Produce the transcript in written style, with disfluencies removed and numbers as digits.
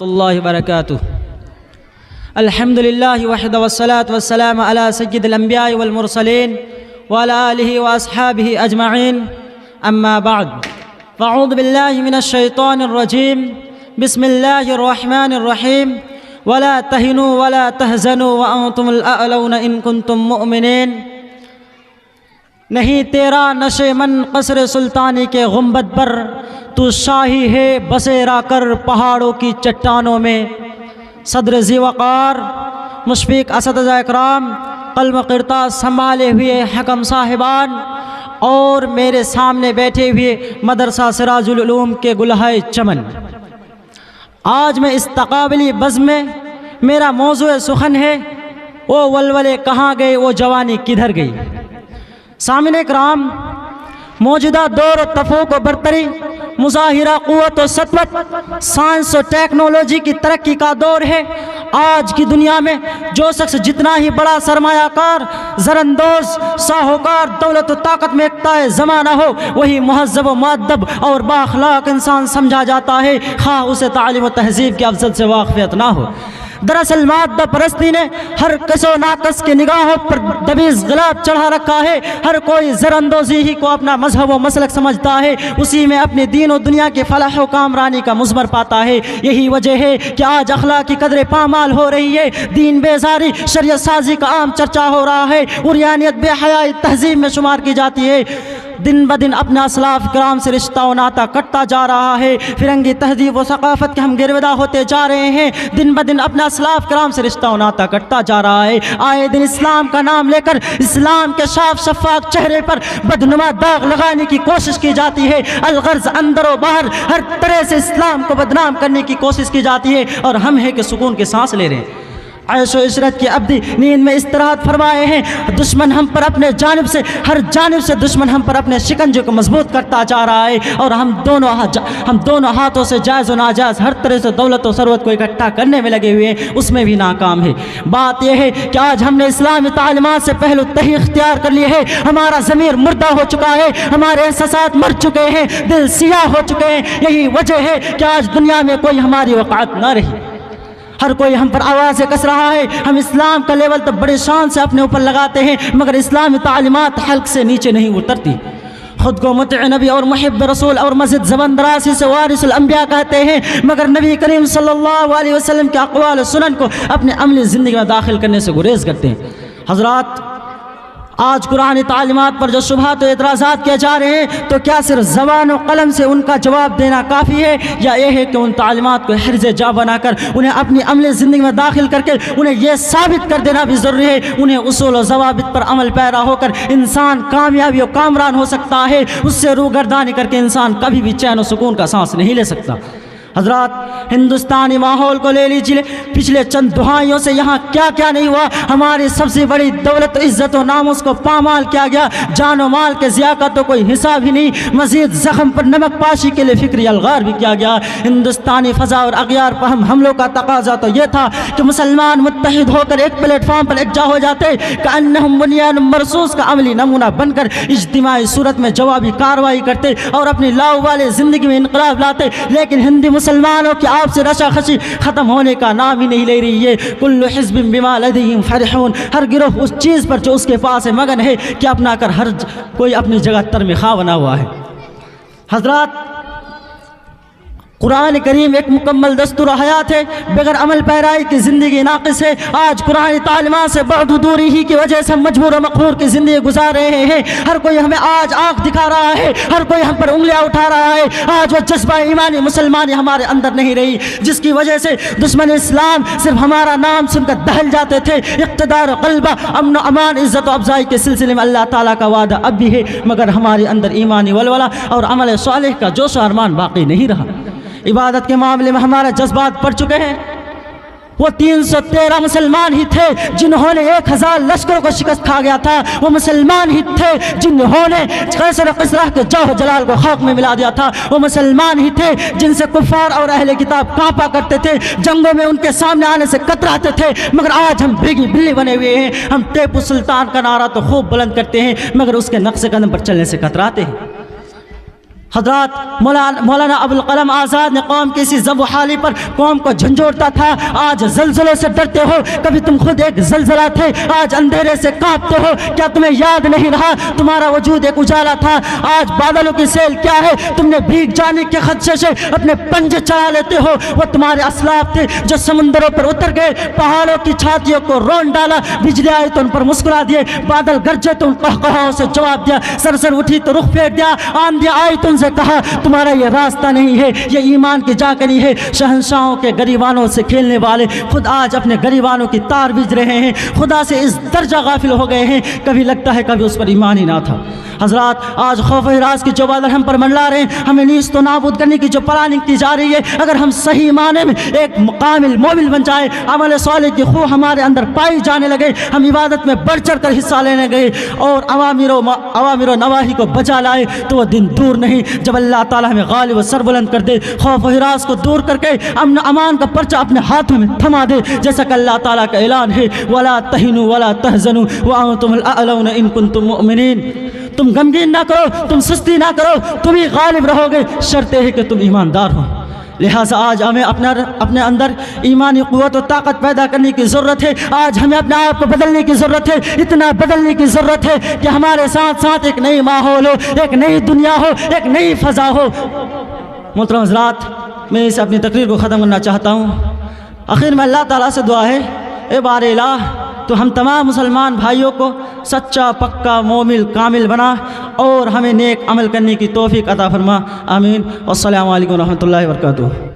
रहमतुल्लाहि व बरकातुहू। अल्हम्दुलिल्लाहि वहद वस्सलातु वस्सलामु अला सय्यिदिल अंबियाइ वल मुरसलीन व अला आलिहि व अस्हाबिहि अजमईन, अम्मा बअद। अऊज़ु बिल्लाहि मिनश शैतानिर रजीम। बिस्मिल्लाहिर रहमानिर रहीम। वला तहिनु वला तहज़नु व अंतुमुल अअलौना इन कुंतुम मुमिनीन। नहीं तेरा नशे मन कसर सुल्तानी के गुंबद पर, तू शाही है बसेरा कर पहाड़ों की चट्टानों में। सदर ज़ीवकार मुशफ़िक़ असदज़ा इकराम, क़ल्म क़िरतास संभाले हुए हकम साहिबान और मेरे सामने बैठे हुए मदरसा सिराजुल उलूम के गुलहाए चमन, आज मैं इस तक़ाबली बज़्म में मेरा मौज़ू सुखन है वो वलवले कहाँ गए, वो जवानी किधर गई। सामने कराम, मौजूदा दौर और तफ़ूक़ व बरतरी, मुज़ाहिरा क़ुव्वत व सतवत, साइंस और टेक्नोलॉजी की तरक्की का दौर है। आज की दुनिया में जो शख्स जितना ही बड़ा सरमायाकार, ज़रअंदोज़, साहूकार, दौलत व ताकत में एकता ज़माना हो, वही मुहज़्ज़ब व मुअद्दब और बाअख़लाक़ इंसान समझा जाता है, ख़ाह उसे तालीम व तहज़ीब की अफ़ज़ल से वाक़फ़ियत ना हो। दरअसल मादा परस्ती ने हर कसो नाकस की निगाहों पर दबीज़ ग़िलाब चढ़ा रखा है। हर कोई ज़रअंदोज़ी ही को अपना मजहब व मसलक समझता है, उसी में अपने दीन और दुनिया के फलाह व कामरानी का मुज़मर पाता है। यही वजह है कि आज अखलाक की कदरें पामाल हो रही है, दीन बेजारी, शरीयत साजी का आम चर्चा हो रहा है, उरियानियत बेहयाई तहज़ीब में शुमार की जाती है। दिन ब दिन अपने असलाफ़ किराम से रिश्ता व नाता कटता जा रहा है। फिरंगी तहज़ीब व सक़ाफ़त के हम गिरविदा होते जा रहे हैं। दिन ब दिन अपने असलाफ़ किराम से रिश्ता व नाता कटता जा रहा है। आए दिन इस्लाम का नाम लेकर इस्लाम के साफ शफ़ाफ़ चेहरे पर बदनुमा दाग लगाने की कोशिश की जाती है। अलगर्ज़ अंदर व बाहर हर तरह से इस्लाम को बदनाम करने की कोशिश की जाती है, और हम हैं कि सुकून की सांस ले रहे हैं। ऐशो इशरत की अब्दी नींद में इस्तराहत फरमाए हैं। दुश्मन हम पर अपने जानिब से, हर जानिब से दुश्मन हम पर अपने शिकंजे को मजबूत करता जा रहा है, और हम दोनों हाथों से जायज़ व नाजायज़ हर तरह से दौलत व सरवत को इकट्ठा करने में लगे हुए हैं, उसमें भी नाकाम है। बात यह है कि आज हमने इस्लामी तालीमात से पहलू तही इख्तियार कर लिए है। हमारा ज़मीर मुर्दा हो चुका है, हमारे एहसासात मर चुके हैं, दिल सियाह हो चुके हैं। यही वजह है कि आज दुनिया में कोई हमारी वक़ात न रही। हर कोई हम पर आवाज़ें कस रहा है। हम इस्लाम का लेवल तो बड़े शान से अपने ऊपर लगाते हैं, मगर इस्लामी तालीमात हल्क से नीचे नहीं उतरती। खुद को मुत्तई नबी और मुहिब्ब रसूल और मज़ीद ज़बरदस्ती से वारिसुल अंबिया कहते हैं, मगर नबी करीम सल्लल्लाहु अलैहि वसल्लम के अक़वाल और सुनन को अपने अमली ज़िंदगी में दाखिल करने से गुरेज़ करते हैं। हज़रात, आज कुरानी तालीमात पर जो शुबहात व एतराज़ात किए जा रहे हैं, तो क्या सिर्फ ज़बान और कलम से उनका जवाब देना काफ़ी है, या यह है कि उन तालीमात को हिर्ज़ जा बनाकर उन्हें अपनी अमली ज़िंदगी में दाखिल करके उन्हें यह साबित कर देना भी ज़रूरी है। उन्हें उसूल और ज़वाबित पर अमल पैरा होकर इंसान कामयाबी और कामरान हो सकता है, उससे रूगर्दानी करके इंसान कभी भी चैन और सुकून का सांस नहीं ले सकता। हज़रात, हिंदुस्तानी माहौल को ले लीजिए, पिछले चंद दुहाइयों से यहाँ क्या क्या नहीं हुआ। हमारी सबसे बड़ी दौलत, इज़्ज़त और नामुस को पामाल किया गया। जान और माल के ज़िया का तो कोई हिसाब ही नहीं। मज़ीद ज़ख्म पर नमक पाशी के लिए फ़िक्री अलगार भी किया गया। हिंदुस्तानी फ़ज़ा और अग़यार पर हमलों का तकाज़ा तो यह था कि मुसलमान मुत्तहिद होकर एक प्लेटफार्म पर एकजा हो जाते, कअन्नहुम बुनियान मरसूस का अमली नमूना बनकर इज्तिमाई सूरत में जवाबी कार्रवाई करते और अपनी लाऊ वाले ज़िंदगी में इनकलाब लाते। लेकिन हिंदी मुसलमानों की आपसे रशाखशी ख़त्म होने का नाम ही नहीं ले रही है। कुल्लु हिज़्बिन बिमा लदयहिम फ़रिहून, हर गिरोह उस चीज़ पर जो उसके पास है मगन है कि अपना कर हर कोई अपनी जगह तर में खा बना हुआ है। हज़रात, कुरान करीम एक मुकम्मल दस्तूर हयात है, बगैर अमल पैराई की ज़िंदगी नाक़िस है। आज कुरानी तालीमात से बहुत दूरी ही की वजह से हम मजबूर मक़हूर की ज़िंदगी गुजार रहे हैं। हर कोई हमें आज आँख दिखा रहा है, हर कोई हम पर उंगलियां उठा रहा है। आज वह जज्बा ईमानी मुसलमानी हमारे अंदर नहीं रही, जिसकी वजह से दुश्मन इस्लाम सिर्फ हमारा नाम सुनकर दहल जाते थे। इक़्तिदार क़ल्बा, अमन अमान, इज़्ज़त व अफ़ज़ाई के सिलसिले में अल्लाह ताला का वादा अब भी है, मगर हमारे अंदर ईमानी वलवला और अमल सालेह का जोश अरमान बाकी नहीं रहा। इबादत के मामले में हमारे जज्बात पड़ चुके हैं। वो 313 मुसलमान ही थे जिन्होंने 1000 लश्करों को शिकस्त खा गया था। वो मुसलमान ही थे जिन्होंने कैसर किस्रा के जौहर जलाल को खाक में मिला दिया था। वो मुसलमान ही थे जिनसे कुफार और अहले किताब कांपा करते थे, जंगों में उनके सामने आने से कतराते थे। मगर आज हम भीगी बिल्ली बने हुए हैं। हम टीपू सुल्तान का नारा तो खूब बुलंद करते हैं, मगर उसके नक्शे कदम पर चलने से कतराते हैं। हज़रत मौलाना अबुल कलाम आज़ाद ने कौम की इसी ज़ब हाली पर कौम को झंझोड़ता था। आज ज़लज़लों से डरते हो, कभी तुम खुद एक ज़लज़ला थे, आज अंधेरे से कांपते हो। क्या तुम्हें याद नहीं रहा तुम्हारा वजूद एक उजाला था? आज बादलों की सेल क्या है, तुमने भीग जाने के खदशे से अपने पंजे चढ़ा लेते हो। वो तुम्हारे असलाफ थे जो समंदरों पर उतर गए, पहाड़ों की छातियों को रोन डाला, बिजली आई तो उन पर मुस्कुरा दिए, बादल गरजे तो उन कहकहाओं से जवाब दिया, सरसर उठी तो रुख फेर दिया, आंधी आई तो उनसे कहा तुम्हारा ये रास्ता नहीं है, ये ईमान की जाकनी है। शहंशाहों के गरीबानों से खेलने वाले खुद आज अपने गरीबानों की तार बीज रहे हैं, खुदा से इस दर्जा गाफिल हो गए हैं, कभी लगता है कभी उस पर ईमान ही ना था। हज़रात, आज खौफ हिरास की जो बादल हम पर मंडला रहे हैं, हमें नीस तो नाबूद करने की जो प्लानिंग की जा रही है, अगर हम सही माने में एक कामिल मोमिन बन जाए, अमल साले की खूह हमारे अंदर पाई जाने लगे, हम इबादत में बढ़ चढ़ कर हिस्सा लेने गए और अवामिर नवाही को बचा लाए, तो वह दिन दूर नहीं जब अल्लाह ताला हमें गालिब व सरबुलंद कर दे, खौफ हिरास को दूर करके अमन अमान का पर्चा अपने हाथों में थमा दे, जैसा कि अल्लाह ताला का ऐलान है, वला तहिनु वला तहजनु व अंतुमुल अअलौना इन कुंतुम मुमिनीन। तुम गमगीन ना करो, तुम सुस्ती ना करो, तुम ही गालिब रहोगे, शर्त है कि तुम ईमानदार हो। लिहाजा आज हमें अपने अंदर ईमानी क़ुव्वत और ताकत पैदा करने की ज़रूरत है। आज हमें अपने आप को बदलने की ज़रूरत है, इतना बदलने की ज़रूरत है कि हमारे साथ साथ एक नई माहौल हो, एक नई दुनिया हो, एक नई फ़ज़ा हो। मोहतरम हज़रात, मैं इसे अपनी तकरीर को ख़त्म करना चाहता हूँ। आखिर में अल्लाह ताला से दुआ है, ए बारे इलाह, तो हम तमाम मुसलमान भाइयों को सच्चा पक्का मोमिन कामिल बना और हमें नेक अमल करने की तौफीक अता फरमा। आमीन। अस्सलामु अलैकुम रहमतुल्लाहि व बरकातुहू।